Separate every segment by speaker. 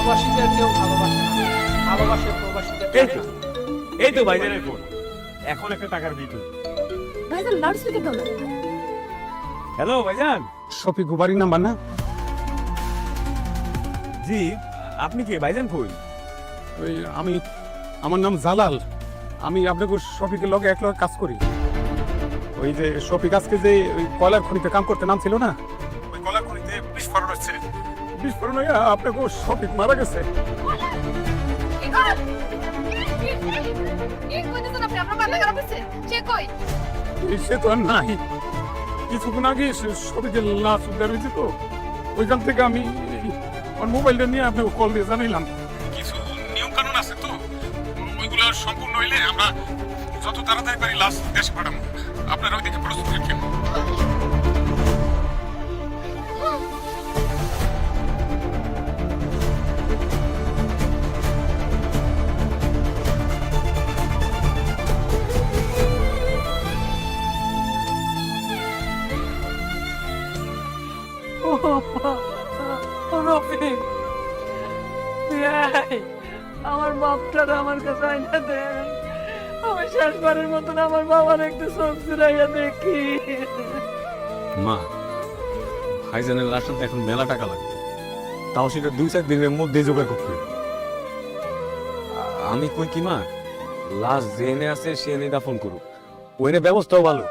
Speaker 1: প্রবাসীদের কেউ ভালোবাসে না, ভালোবাসে প্রবাসীদের।
Speaker 2: এই তো ভাইজানের ফোন, এখন একটা টাকার বিল।
Speaker 3: ভাইজান লাউড স্পিকার দাও না।
Speaker 2: হ্যালো ভাইজান।
Speaker 4: শফিক বাড়ির নাম্বার না?
Speaker 2: জি, আপনি কে? ভাইজান কই?
Speaker 4: ওই আমার নাম জালাল। আমি আপনাকে শফিকের লগে এক লগে কাজ করি। ওই যে শফিক আজকে যে ওই কয়লার খনিতে কাম করতে নাম ছিল না, ওই কয়লার খনিতে বিস্ফোরণ হচ্ছে। বিস্ফোরণ হয়ে আপনাকে শফিক মারা গেছে।
Speaker 3: কি করেন? কি কইতেছেন আপনি? আপনার মাথা খারাপ হইছে? সে কই?
Speaker 4: সে তো আর নাই। কিছুক্ষণ আগে শফিকের লাশ উদ্ধার হয়েছে, তো ওইখান থেকে আমি আমার মোবাইলটা নিয়ে আপনাকে কল দিয়ে জানাইলাম। কিছু নিয়ম কানুন আছে, তো ওইগুলো সম্পূর্ণ হইলে আমরা যত তাড়াতাড়ি পারি লাশ দেশে পাঠাবো। আপনারা ওইদিকে প্রস্তুত থাকেন।
Speaker 1: আমার বাপটা আমার কাছে আইনা দেন, আমি শেষবারের মতন আমার বাবার একটু চোখ জুড়াইয়া দেখি।
Speaker 2: মা, ভাইজানের লাশটা এখন মেলা টাকা লাগবে, তাও সেটা 2-4 দিনের মধ্যে জোগাড় করতে হবে। আমি কই কি মা, লাশ যে এনে আছে সে এনে দাফন করুক, ওই এনে ব্যবস্থাও ভালো।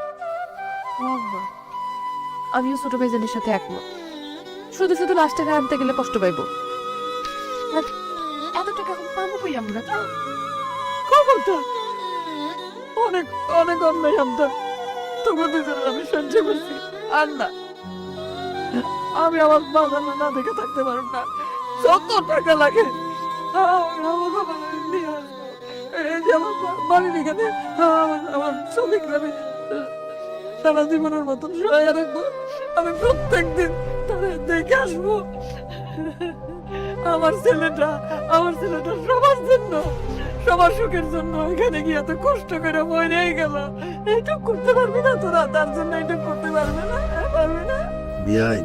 Speaker 3: আমিও ছোট ভাইজানের সাথে একমত। শুধু শুধু লাশ টাকা আনতে গেলে কষ্ট পাইবো। আর এত টাকা এখন পাবো কই আমরা?
Speaker 1: খবরটা অনেক অনেক অন্যায় আমরা তোমার দুজনের আমি সহ্য করছি। আর না, আমি আমার বাবা না দেখে থাকতে পারব না। যত টাকা লাগে আমার বাবা নিয়ে আসবো। এই যে আমার বাড়ির এখানে আমার শ্রমিকরা আমি সারা জীবনের মতন সহায় রাখবো। আমি প্রত্যেক দিন তাদের দেখে আসবো। আমার ছেলেটা সবার জন্য, সবার সুখের জন্য এখানে গিয়ে এত কষ্ট করে মরেই গেল। এইটুক করতে পারবি না তোরা? তার জন্য এইটুক করতে পারবে না? পারবি না?
Speaker 5: বিয়াই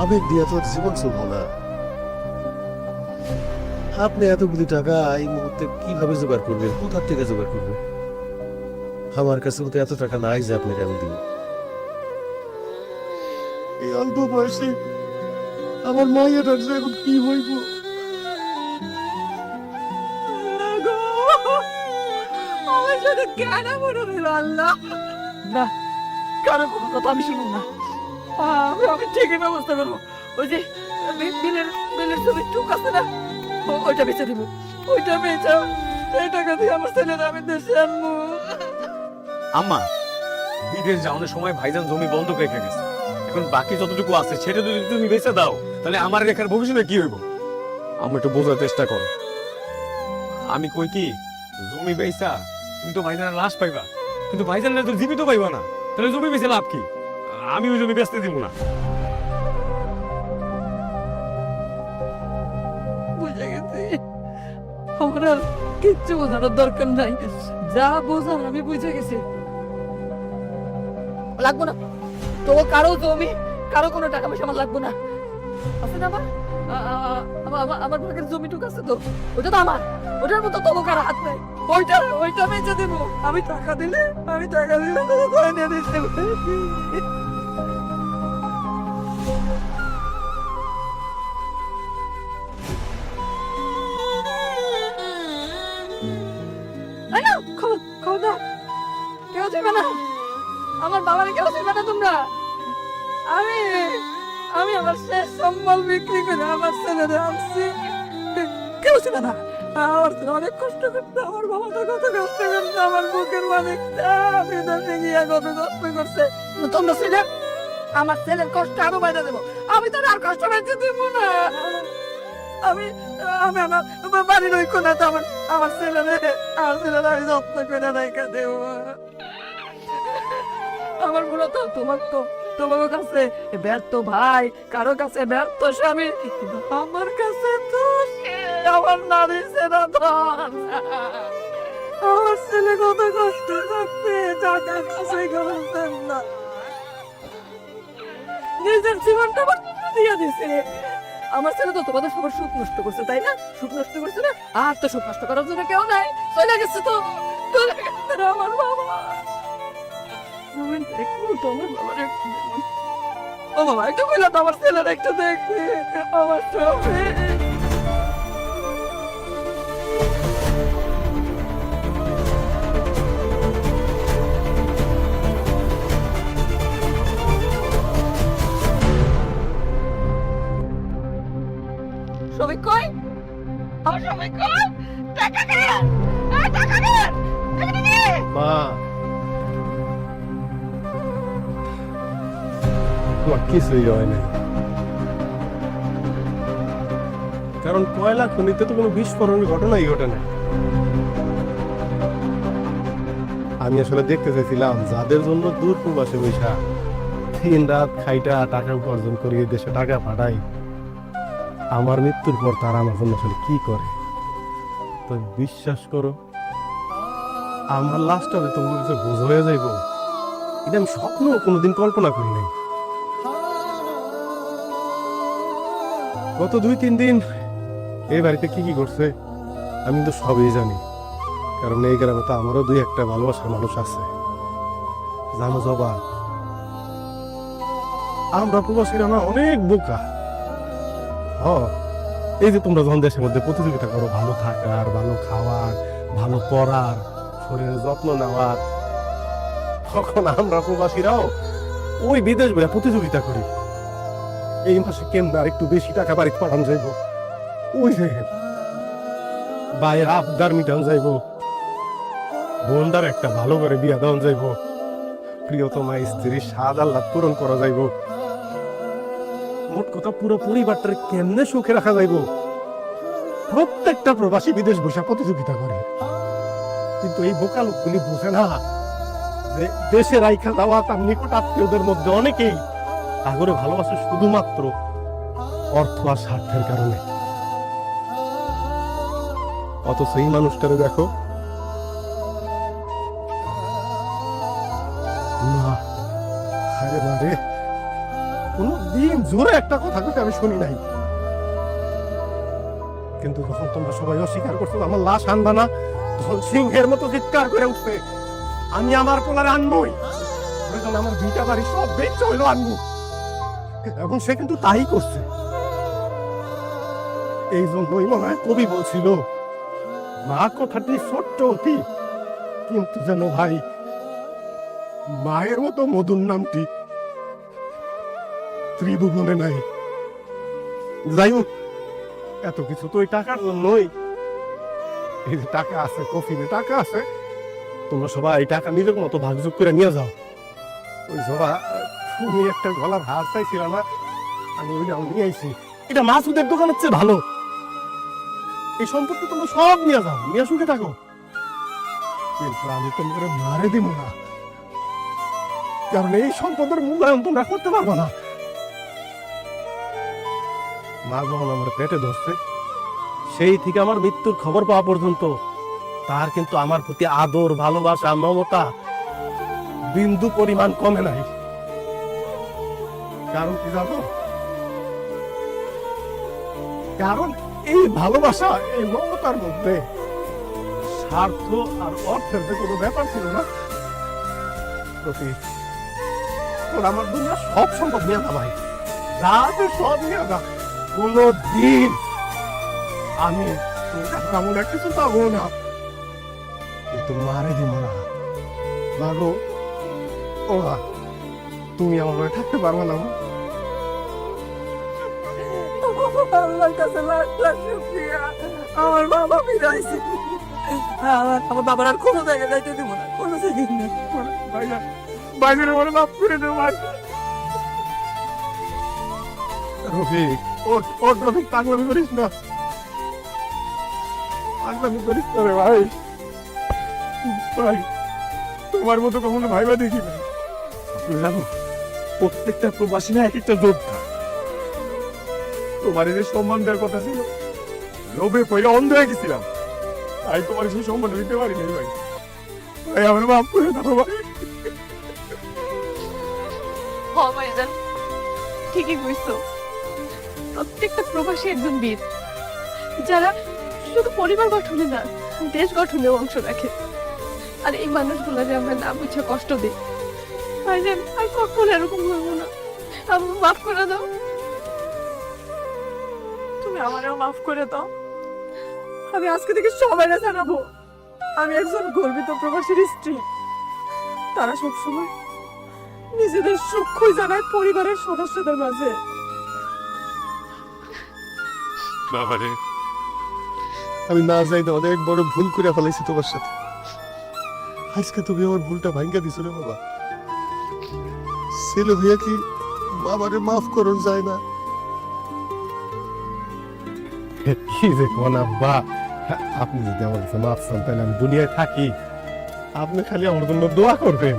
Speaker 5: আবেগ দিয়া তোর জীবন চলবো না। আপনি এতগুলি টাকা এই মুহূর্তে কিভাবে জোগাড় করবেন? কোথার থেকে জোগাড় করবেন? আমার কাছে তো এত টাকা নাই যে আপনাকে আমি দিই। এই অল্প বয়সে আমার মায়ের যে এখন কি হইব?
Speaker 1: আমার সাথে কেন মনে হইল আল্লাহ? না, কারো কোনো কথা আমি শুনবো না। আমি ঠিকই ব্যবস্থা করবো। ওই যে বিলের ছবি টুক আছে না, ওইটা বেচে দিব। ওইটা বেচাও, এই টাকা দিয়ে আমার ছেলেরা আমি দেশে আনবো।
Speaker 2: আম্মা, বিদেশ যাওয়ার সময় ভাইজান জমি বন্ধক রেখে গেছে, এখন বাকি যতটুকু আছে সেটা যদি তুমি বেঁচে দাও তাহলে আমার রেখার ভবিষ্যতে কি হইব? আমরা একটু বোঝার চেষ্টা করো। আমি কই কি, জমি বেচা তুমি তো ভাইজানের লাশ পাইবা, কিন্তু ভাইজানের তো জীবিত পাইবা না, তাহলে জমি বেচে লাভ কি? আমি ওই জমি বেচতে দিব না।
Speaker 1: বুঝে গেছি, আমার আর কিচ্ছু বোঝানোর দরকার নাই। যা বোঝার আমি বুঝে গেছি। লাগবো না তো কারো জমি, কারো কোনো টাকা পয়সা আমার লাগবো না। আছে না আমার ভাগের জমিটুক আছে তো, ওটা তো আমার, ওটার মতো তো কারো হাত নাই। ওইটা বেঁচে দেবো। আমি টাকা দিলে তোকে করে নিয়ে দিতে কেউ যাবে না, আমার বাবার কেউ যাবে না। তোমরা আমি আমার শেষ সম্বল বিক্রি করে আমার ছেলেরা আনছি। কেউ ছিল না, আমার ছেলে অনেক কষ্ট করতে, আমার বাবাটা কত কষ্ট করছে, আমার বুকের মালিকটা বিদেশে গিয়ে কত কষ্ট করছে। তোমরা ছিলে, আমার ছেলের কষ্ট আরো বাইরে দেবো। আমি তো আর কষ্ট বাইতে দেবো না। আমি আমি আমার বাড়ির ওই কোনাতে আমার ছেলেরা আমি যত্ন করে রেখে দেবো। আমার গুলো তো তোমার কাছে ব্যর্থ ভাই, কারো কাছে ব্যর্থ স্বামী, আমার কাছে তো আমার নারী সেরা ধন। আমার ছেলে কত কষ্ট করতে টাকা কাছে করতেন না, নিজের জীবনটা আমার দিয়ে দিছে। আমার ছেলে তো তোমাদের সবার সুখ নষ্ট করছে তাই না? সুখ নষ্ট করছে না? আর তো সুখ নষ্ট করার জন্য কেউ নাই, চলে গেছে তো, চলে গেছে রে আমার বাবা। আমি দেখবো তো আমার বাবার একটু দেখবো। ও বাবা একটু বললো তো আমার ছেলের একটু দেখবে, আমার সবে। সবাই কই? আমার সবাই কই? টাকা দেন! এই টাকা দেন! টাকা দেন!
Speaker 5: মা, তোমার কিছুই হয় নাই, কারণ কয়লা খনিতে তো কোনো বিস্ফোরণের ঘটনাই ঘটে না। আমি আসলে দেখতে চাইছিলাম যাদের জন্য দূর প্রবাসে বৈশা দিন রাত খাইটা টাকা উপার্জন করি, দেশে টাকা পাঠাই, আমার মৃত্যুর পর তারা আমার জন্য আসলে কি করে। তো বিশ্বাস করো, আমার লাস্টটা যে তোমার কাছে বোঝ হয়ে যাইব, এটা আমি স্বপ্ন কোনোদিন কল্পনা করি নাই। গত 2-3 দিন এই বাড়িতে কি কি করছে আমি তো সবই জানি, কারণ এই গ্রামে তো আমারও 2-1টা ভালোবাসার মানুষ আছে। জানো জবা, আমরা প্রবাসীরা না অনেক বোকা। এই যে তোমরা যখন দেশের মধ্যে প্রতিযোগিতা করো ভালো থাকার, ভালো খাওয়ার, ভালো পড়ার, শরীরের যত্ন নেওয়ার, তখন আমরা প্রবাসীরাও ওই বিদেশ বইয়া প্রতিযোগিতা করি। এই মাসে কেমন আর একটু বেশি টাকা বাড়িতে পাঠানো যাইব, ওই যে বাইরের আবদার মিটান যাইব, বোনদার একটা ভালো করে বিয়া দেওয়া যাইব, প্রিয়তমা স্ত্রীর স্বাদ আহ্লাদ পূরণ করা যাইব। মোট কথা পুরো পরিবারটার কেমনে সুখে রাখা যাইব, প্রত্যেকটা প্রবাসী বিদেশ বসে প্রতিযোগিতা করে। কিন্তু এই বোকা লোকগুলি বোঝে না যে দেশে রাইখা যাওয়া তার নিকট আত্মীয়দের মধ্যে অনেকেই আগরে ভালোবাসে শুধুমাত্র অর্থ আর স্বার্থের কারণে। অথচ এই মানুষটারে দেখো না, আরে মারে, কোনদিন জোরে একটা কথা কইতে আমি শুনি নাই। কিন্তু যখন তোমরা সবাই অস্বীকার করছো আমার লাশ আনবা না, তখন সিংহের মতো চিৎকার করে উঠবে, আমি আমার পোলারে আনবই, আমার 2টা বাড়ি সব বেচে হইলো আনবো। এবং সে কিন্তু তাই করছে। এই জন্যই মনে হয় কবি বলছিল, মা কথাটি ছোট্ট অতি, কিন্তু যেন ভাই মায়ের মতো মধুর নামটি ত্রিভুবনে নাই। যাই হোক, এত কিছু তো ওই টাকার জন্যই। এই যে টাকা আছে, কফিনে টাকা আছে, তোমরা সবাই এই টাকা নিজের মতো ভাগযোগ করে নিয়ে যাও। ওই জবা, তুমি একটা গলার হার চাইছিল না, আমি ওইটা নিয়ে আইছি। এটা মাসুদের দোকানের চেয়ে ভালো। এই সম্পত্তি তোমরা সব নিয়ে যাও, নিয়ে সুখে থাকো, কিন্তু আমি তোমাকে মারে দিব না, কারণ এই সম্পদের মূল্যায়ন তোমরা করতে পারবো না। মা যখন আমার পেটে ধরছে, সেই থেকে আমার মৃত্যুর খবর পাওয়া পর্যন্ত তার কিন্তু আমার প্রতি আদর, ভালোবাসা, মমতা বিন্দু পরিমাণ কমে নাই। কারণ কি জানো? কারণ এই ভালোবাসা, এই মমতার মধ্যে স্বার্থ আর অর্থের যে কোনো ব্যাপার ছিল না। আমার দুনিয়া সব সম্পদ নিয়ে যা ভাই, রাতে সব নিয়ে যা, কোনো দিন আমি তেমন এক কিছু পাবো না, কিন্তু মারে দিব না। মাগো, ও মা, তুমি আমার হয়ে থাকতে পারবে না?
Speaker 1: আল্লাহর কাছে লাখ লাখ শুকরিয়া, আমার বাবা ফিরাইছে। আমার বাবার আর কোনো জায়গায় যাইতে দিব না, কোনো জায়গায় না।
Speaker 4: ভাইয়া, বাইরে বলে মাফ করে দেবো ভাই।
Speaker 5: রফিক,
Speaker 4: ওর রফিক, পাগলামি করিস না, পাগলামি করিস না রে ভাই। ভাই, তোমার মতো কখনো ভাইবা দেখি না। জানো, প্রত্যেকটা প্রবাসী না এক একটা যোদ্ধা। তোমার যে সম্মান দেওয়ার কথা ছিল, লোভে পয়লা অন্ধ হয়ে গেছিলাম, তাই তোমার সেই সম্মান দিতে পারি নাই ভাই। ভাই, আমার মাফ করে দাও ভাই।
Speaker 3: ভাইজান ঠিকই কইছো, প্রত্যেকটা প্রবাসী একজন বীর, যারা শুধু পরিবার গঠনে না, দেশ গঠনেও অংশ রাখে। আর এই মানুষগুলো যে আমরা না বুঝে কষ্ট দিই, ভাইজান আর কখনো এরকম হইব না। আমি মাফ করে দাও, তুমি আমারও মাফ করে দাও। আমি আজকে থেকে সবাই জানাবো আমি একজন গর্বিত প্রবাসীর স্ত্রী। তারা সবসময় নিজেদের সুখ জানায় পরিবারের সদস্যদের মাঝে।
Speaker 4: বাবারে,
Speaker 5: আমি না যাই না অনেক বড় ভুল করে ফেলাইছি তোমার সাথে। আজকে তুমি আমার ভুলটা ভাঙ্গা দিছো রে বাবা। ছেলে হইয়া কি বাবারে মাফ করুন যায় না? কি যে কোন আব্বা, আপনি যদি আমার কাছে মাফ চান তাহলে আমি দুনিয়ায় থাকি। আপনি খালি আমার জন্য দোয়া করবেন।